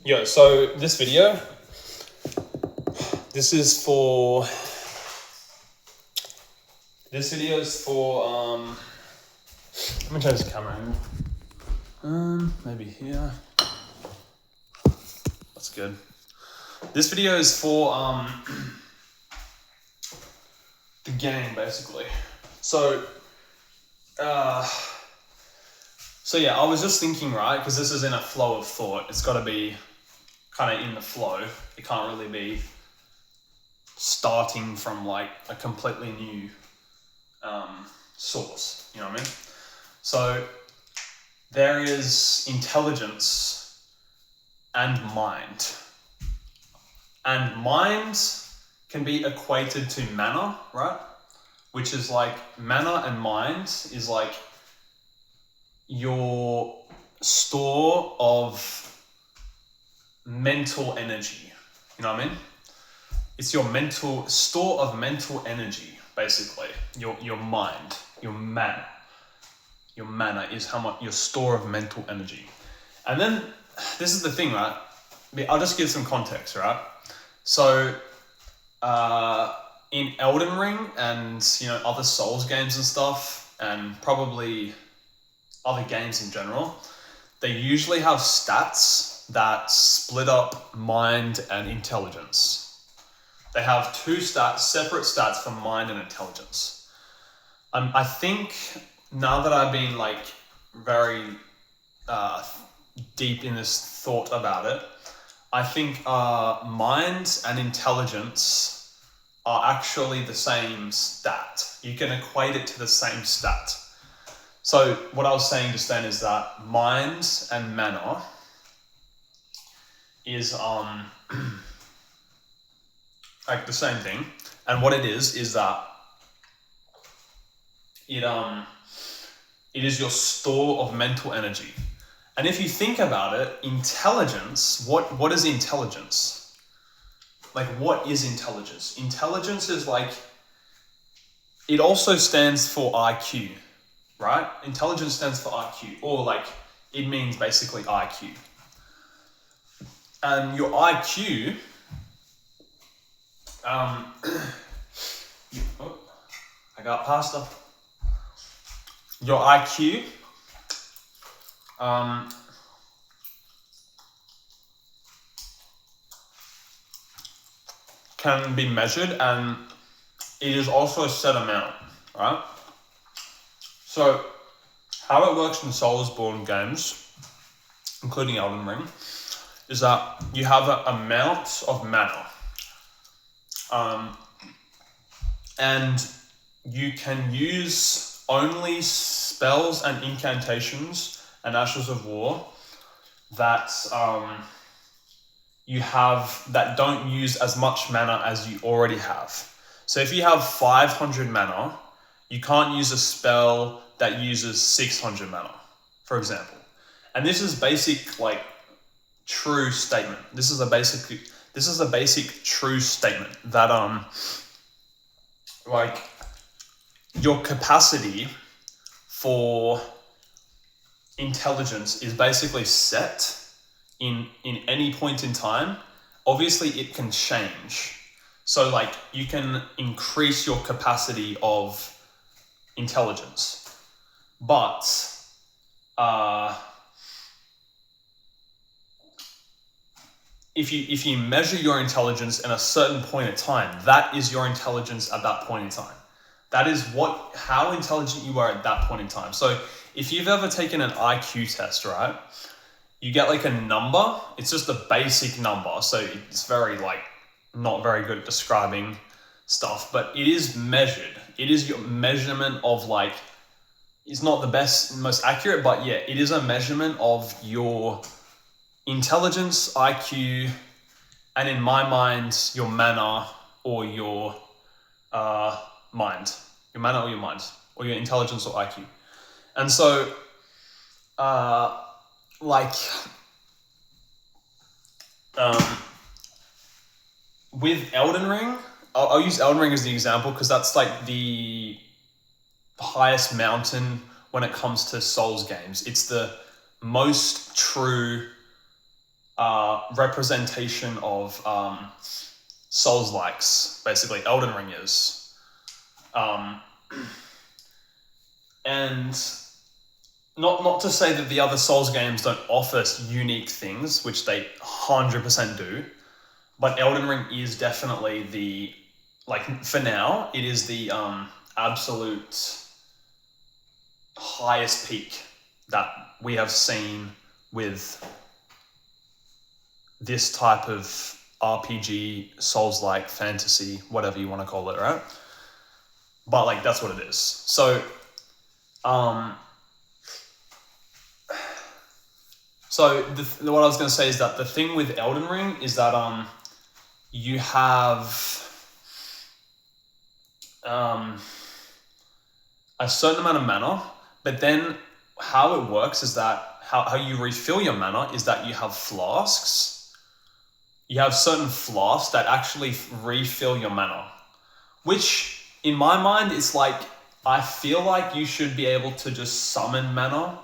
Yeah, so this video, this is for, let me change the camera angle. Maybe here. That's good. This video is for the game, basically. So yeah, I was just thinking, right, because this is in a flow of thought. It's got to be kind of in the flow. It can't really be starting from like a completely new source. You know what I mean? So there is intelligence and mind. And mind can be equated to mana, right? Which is like, mana and mind is like your store of mental energy. You know what I mean? It's your mental store of mental energy, basically. Your mind, your mana. Your mana is how much your store of mental energy. And then this is the thing, right? I'll just give some context, right? So in Elden Ring and other Souls games and stuff, and probably other games in general, they usually have stats that split up mind and intelligence. They have two stats, separate stats for mind and intelligence. I think now that I've been like very deep in this thought about it, I think mind and intelligence are actually the same stat. You can equate it to the same stat. So what I was saying just then is that mind and mana is like the same thing. And what it is that it is your store of mental energy. And if you think about it, intelligence, what is intelligence? Like, what is intelligence? Intelligence is like, it also stands for IQ, right? Intelligence stands for IQ, or like, it means basically IQ. And your IQ, I got pasta. Your IQ can be measured, and it is also a set amount, right? So how it works in Soulsborne games, including Elden Ring, is that you have an amount of mana, and you can use only spells and incantations and Ashes of War that you have that don't use as much mana as you already have. So if you have 500 mana, you can't use a spell that uses 600 mana, for example. And this is basic, like, true statement. This is a basic true statement that like, your capacity for intelligence is basically set in any point in time. Obviously it can change. So like, you can increase your capacity of intelligence, but if you measure your intelligence in a certain point in time, that is your intelligence at that point in time. That is how intelligent you are at that point in time. So if you've ever taken an IQ test, right, you get like a number. It's just a basic number. So it's very like, not very good at describing stuff, but it is measured. It is your measurement of like, it's not the best, most accurate, but yeah, it is a measurement of your intelligence, IQ, and in my mind, your mana or your mind. Your mana or your mind, or your intelligence or IQ. And so, with Elden Ring, I'll use Elden Ring as the example because that's like the highest mountain when it comes to Souls games. It's the most true representation of Souls-likes, basically Elden Ring is. And not to say that the other Souls games don't offer unique things, which they 100% do, but Elden Ring is definitely the, like, for now, it is the absolute highest peak that we have seen with this type of RPG, Souls-like, fantasy, whatever you want to call it, right? But, like, that's what it is. So, what I was going to say is that the thing with Elden Ring is that you have a certain amount of mana, but then how it works is that how you refill your mana is that you have flasks. You have certain flasks that actually refill your mana, which in my mind is like, I feel like you should be able to just summon mana,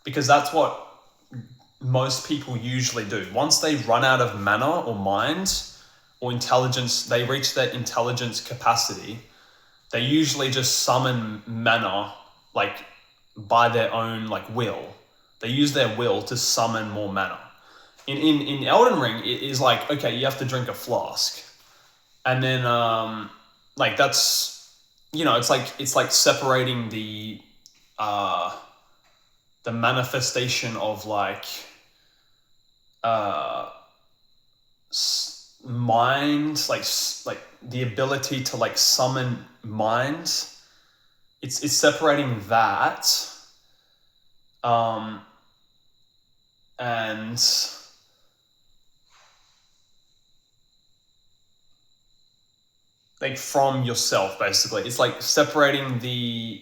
because that's what most people usually do. Once they run out of mana or mind or intelligence, they reach their intelligence capacity, they usually just summon mana, like, by their own, like, will. They use their will to summon more mana. In Elden Ring, it is like, okay, you have to drink a flask. And then, like, that's, you know, it's like separating the manifestation of, like, mind, like the ability to, like, summon mind. It's separating that, and like from yourself, basically. It's like separating the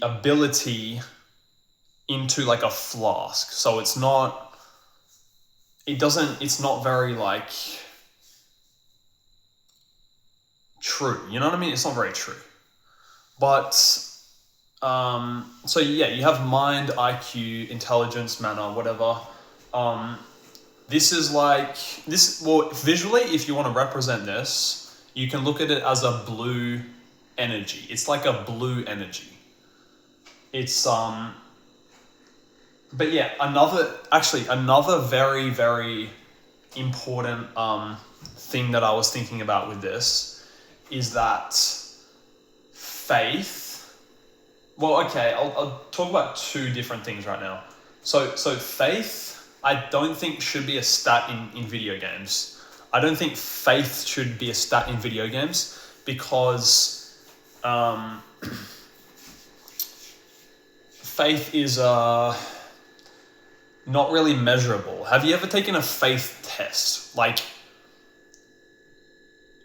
ability into, like, a flask. So it's not very, like, true. You know what I mean? It's not very true. But, so yeah, you have mind, IQ, intelligence, mana, whatever. This is like, well, visually, if you want to represent this, you can look at it as a blue energy. It's like a blue energy. It's, but yeah, another very, very important thing that I was thinking about with this is that faith. Well, okay, I'll talk about two different things right now. So faith, I don't think should be a stat in video games. I don't think faith should be a stat in video games because faith is not really measurable. Have you ever taken a faith test? Like,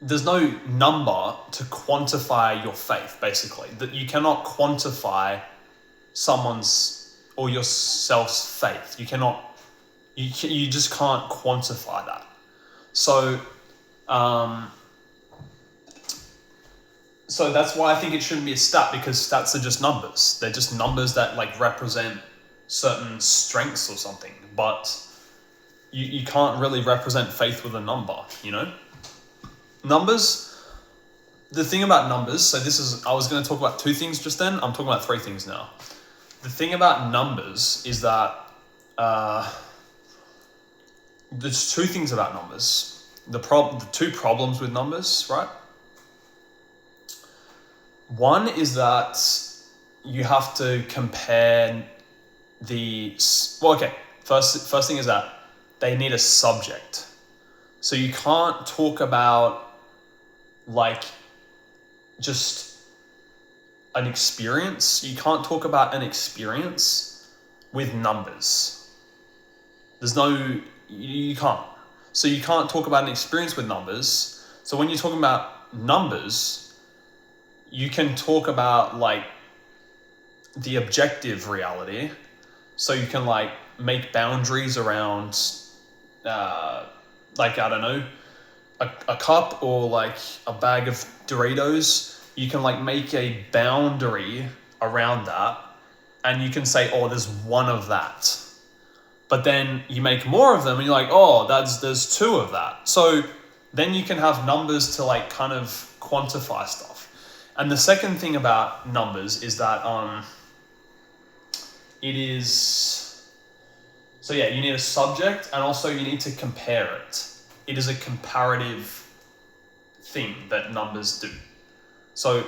there's no number to quantify your faith, basically. That you cannot quantify someone's or yourself's faith. You cannot. You just can't quantify that. So, so that's why I think it shouldn't be a stat, because stats are just numbers. They're just numbers that, like, represent certain strengths or something. But you can't really represent faith with a number, you know? Numbers, the thing about numbers, I was going to talk about two things just then. I'm talking about three things now. The thing about numbers is that there's two things about numbers. The two problems with numbers, right? One is that you have to compare first thing is that they need a subject. So you can't talk about, like, just an experience. You can't talk about an experience with numbers. You can't. So you can't talk about an experience with numbers. So when you're talking about numbers, you can talk about, like, the objective reality. So you can, like, make boundaries around, like, I don't know, a cup or, like, a bag of Doritos. You can, like, make a boundary around that, and you can say, oh, there's one of that. but then you make more of them and you're like, oh, there's 2 of that. So then you can have numbers to like kind of quantify stuff. And the second thing about numbers is that it is, so yeah, you need a subject and also you need to compare it. It is a comparative thing that numbers do. So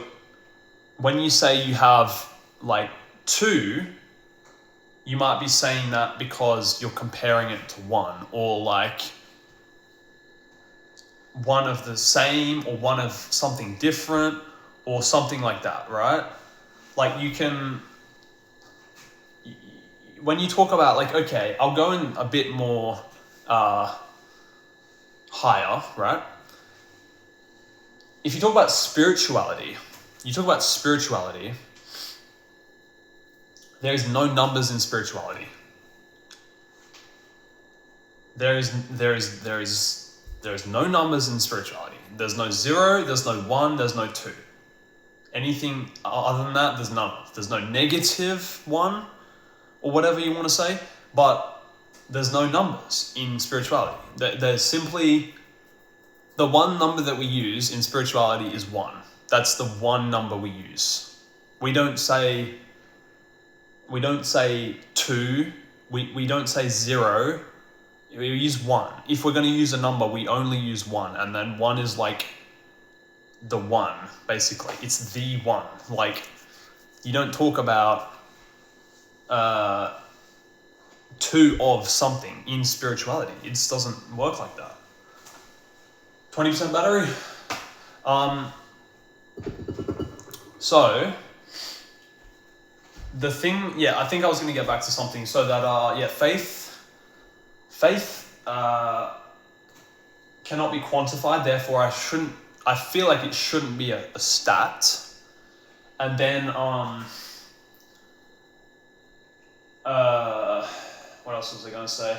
when you say you have like 2, you might be saying that because you're comparing it to 1, or like one of the same, or one of something different, or something like that, right? Like you can, when you talk about like, okay, I'll go in a bit more higher, right? If you talk about spirituality, there is no numbers in spirituality. There is no numbers in spirituality. There's no 0, there's no 1, there's no 2. Anything other than that, there's none. There's no -1 or whatever you want to say, but there's no numbers in spirituality. There's simply the one number that we use in spirituality is 1. That's the one number we use. We don't say 2. We don't say 0. We use 1. If we're going to use a number, we only use 1, and then 1 is like the 1, basically. It's the 1. Like, you don't talk about 2 of something in spirituality. It just doesn't work like that. 20% battery. So the thing, yeah, I think I was going to get back to something. So that faith cannot be quantified. Therefore, I feel like it shouldn't be a stat. And then what else was I going to say?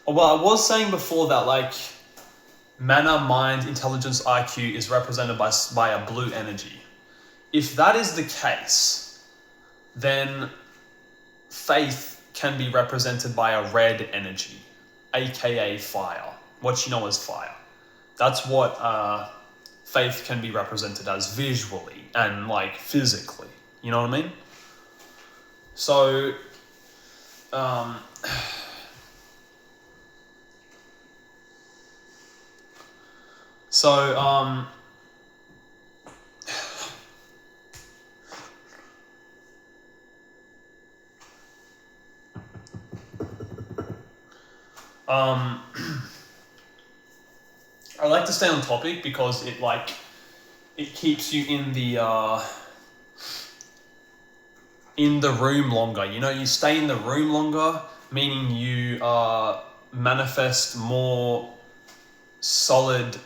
Well, I was saying before that like mana, mind, intelligence, IQ is represented by a blue energy. If that is the case, then faith can be represented by a red energy, aka fire. What you know as fire. That's what faith can be represented as visually and like physically. You know what I mean? So I like to stay on topic because it keeps you in the room longer. You know, you stay in the room longer, meaning you manifest more solid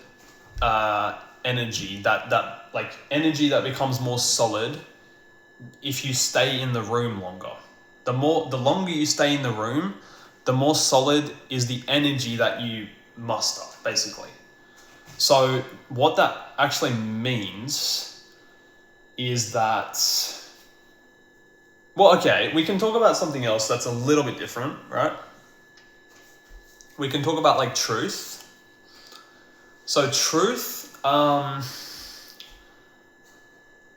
energy, that like energy that becomes more solid if you stay in the room longer. The longer you stay in the room, the more solid is the energy that you muster, basically. So what that actually means is that, well, okay, we can talk about something else that's a little bit different, right? We can talk about like truth. So truth,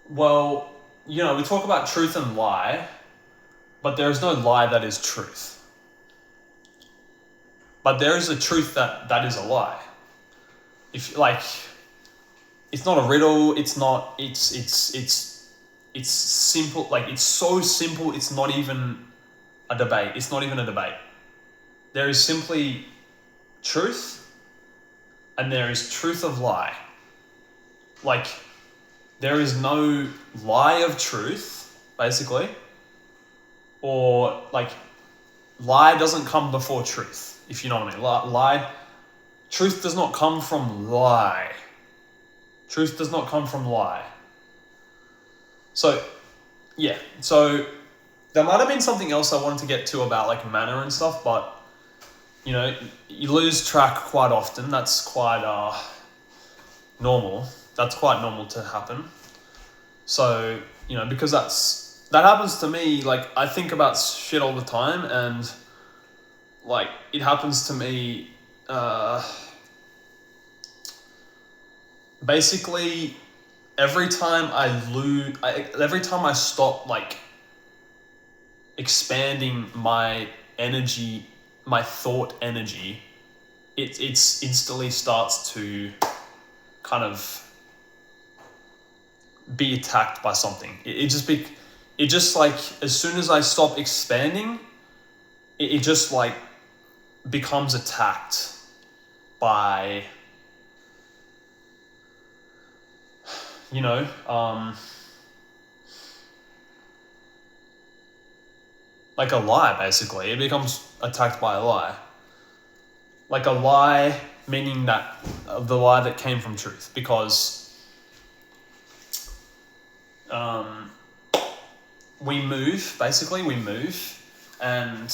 well, you know, we talk about truth and lie, but there is no lie that is truth. But there is a truth that is a lie. If like, it's not a riddle. It's simple. Like, it's so simple. It's not even a debate. It's not even a debate. There is simply truth, and there is truth of lie. Like, there is no lie of truth, basically, or like, lie doesn't come before truth. If you know what I mean. Truth does not come from lie. Truth does not come from lie. So, yeah. So, there might have been something else I wanted to get to about like manner and stuff, but you lose track quite often. That's quite normal. That's quite normal to happen. So, because that happens to me, like, I think about shit all the time, and, like, it happens to me, basically, every time I stop, like, expanding my energy, my thought energy, it's instantly starts to kind of be attacked by something. It just like, as soon as I stop expanding, it just like becomes attacked by, like a lie, basically. It becomes attacked by a lie. Like a lie, meaning that the lie that came from truth, because we move, and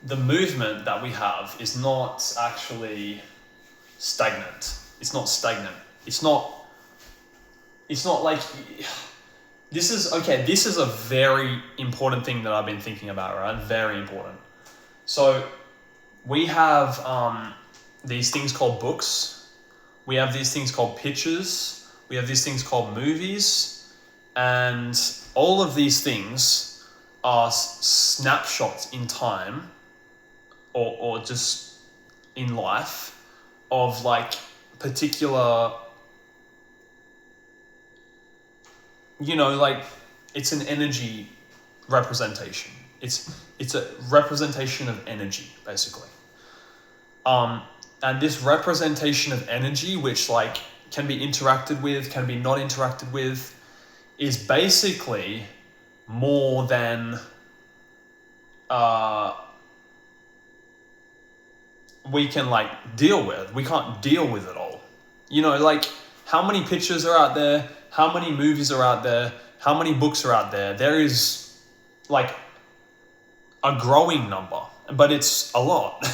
the movement that we have is not actually stagnant. It's not stagnant. It's not like, this is a very important thing that I've been thinking about, right? Very important. So we have these things called books. We have these things called pictures. We have these things called movies. And all of these things are snapshots in time, or just in life, of like particular, like, it's an energy representation. It's a representation of energy, basically. And this representation of energy, which like can be interacted with, can be not interacted with, is basically more than we can like deal with. We can't deal with it all. Like, how many pictures are out there? How many movies are out there? How many books are out there? There is like a growing number, but it's a lot.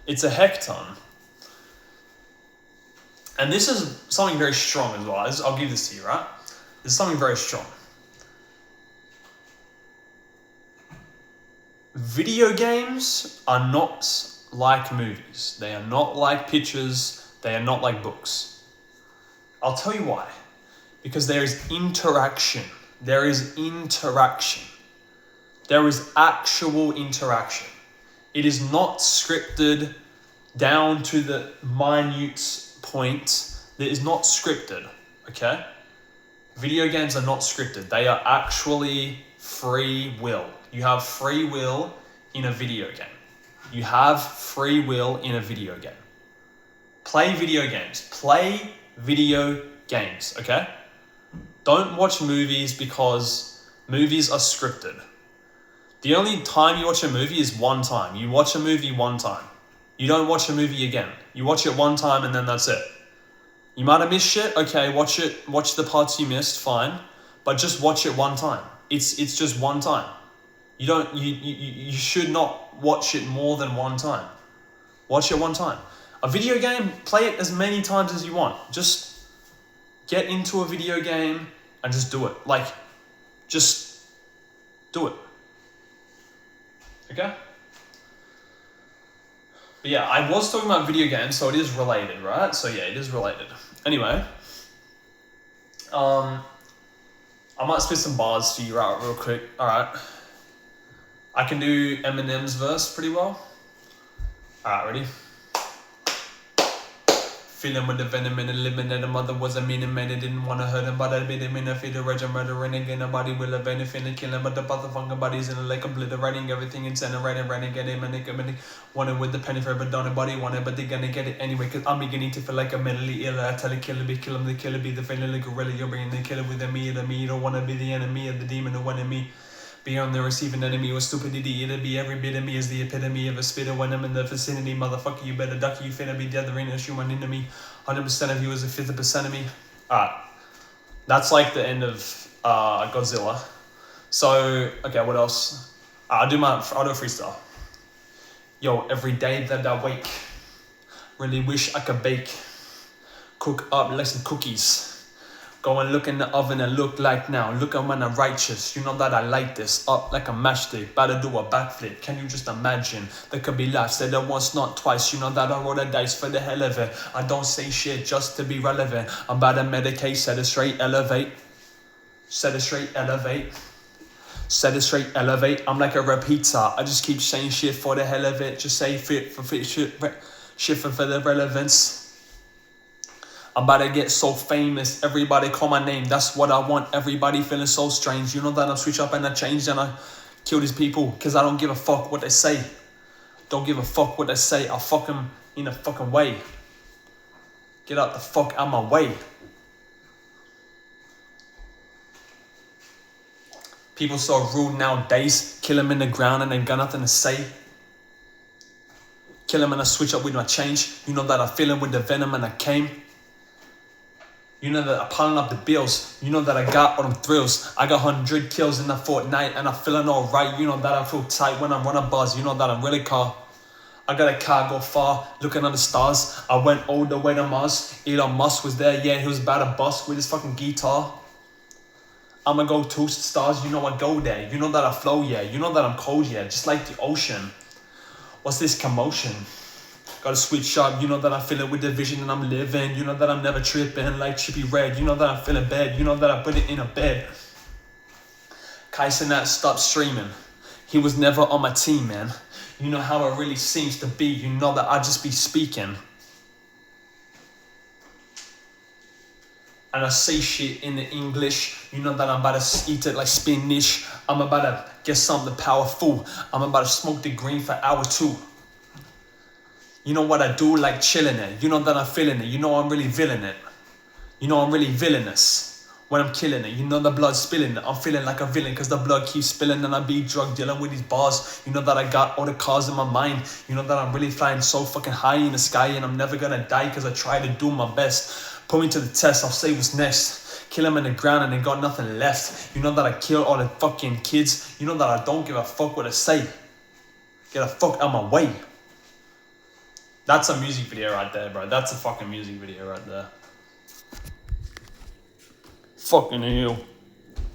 It's a heck ton. And this is something very strong as well. I'll give this to you, right? This is something very strong. Video games are not like movies. They are not like pictures. They are not like books. I'll tell you why. Because there is interaction. There is interaction. There is actual interaction. It is not scripted down to the minute point. It is not scripted, okay? Video games are not scripted. They are actually free will. You have free will in a video game. You have free will in a video game. Play video games. Play video games, okay? Don't watch movies, because movies are scripted. The only time you watch a movie is one time. You watch a movie one time. You don't watch a movie again. You watch it one time and then that's it. You might have missed shit. Okay, watch the parts you missed, fine. But just watch it one time. It's just one time. You should not watch it more than one time. Watch it one time. A video game, play it as many times as you want. Just get into a video game and just do it. Like, just do it. Okay? But yeah, I was talking about video games, so it is related, right? So yeah, it is related. Anyway, I might spit some bars for you right real quick. Alright. I can do Eminem's verse pretty well. Alright, ready? Feeling with the venom in the living that the mother was a meaning man, didn't want to hurt him, but I bit him in a feed, a rage, murdering again, a body will have anything to kill him, but the motherfucking body's in a lake, obliterating everything, incinerating, running, get him, and wanted with the penny for but don't nobody want it, but they're gonna get it anyway, cause I'm beginning to feel like a mentally ill. I tell a killer, kill him, the killer be the feeling like a gorilla, you're bringing the killer with me, you don't wanna be the enemy of the demon who wanted me. Be on the receiving enemy or stupidity. It'll be every bit of me is the epitome of a spitter when I'm in the vicinity. Motherfucker, you better duck. You finna be dead. There ain't no human into me. 100% of you is a fifth of percent of me. Alright. That's like the end of Godzilla. So, okay, what else? I'll do a freestyle. Yo, every day that I wake, really wish I could bake. Cook up like some cookies. Go and look in the oven and look like now. Look at when I'm righteous. You know that I like this. Up like a matchstick. About to do a backflip. Can you just imagine? There could be life. Said it once, not twice. You know that I roll the dice for the hell of it. I don't say shit just to be relevant. I'm about to medicate. Set it straight, elevate. Set it straight, elevate. Set it straight, elevate. I'm like a repeater. I just keep saying shit for the hell of it. Just say shit for the relevance. I'm about to get so famous, everybody call my name, that's what I want, everybody feeling so strange. You know that I switch up and I change and I kill these people, cause I don't give a fuck what they say. Don't give a fuck what they say, I'll fuck them in a fucking way. Get out the fuck out my way. People so rude nowadays, kill them in the ground and they've got nothing to say. Kill them and I switch up with my change. You know that I feel it with the venom and I came. You know that I'm piling up the bills. You know that I got all them thrills. I got 100 kills in a fortnight and I'm feeling alright. You know that I feel tight when I'm running buzz. You know that I'm really car. I got a car go far, looking at the stars. I went all the way to Mars. Elon Musk was there, yeah, he was about to bust with his fucking guitar. I'ma go to stars, you know I go there. You know that I flow, yeah. You know that I'm cold, yeah, just like the ocean. What's this commotion? Gotta switch up, you know that I feel it with the vision and I'm living. You know that I'm never tripping like Chippy Red. You know that I'm feeling bad, you know that I put it in a bed. Kai Cenat stopped streaming. He was never on my team, man. You know how it really seems to be. You know that I just be speaking. And I say shit in the English. You know that I'm about to eat it like spinach. I'm about to get something powerful. I'm about to smoke the green for hour 2. You know what I do, like chilling it. You know that I'm feeling it. You know I'm really villain it. You know I'm really villainous when I'm killing it. You know the blood spilling it. I'm feeling like a villain because the blood keeps spilling and I be drug dealing with these bars. You know that I got all the cars in my mind. You know that I'm really flying so fucking high in the sky and I'm never gonna die because I try to do my best. Put me to the test, I'll say what's next. Kill them in the ground and they got nothing left. You know that I kill all the fucking kids. You know that I don't give a fuck what they say. Get the fuck out my way. That's a music video right there, bro. That's a fucking music video right there. Fucking hell.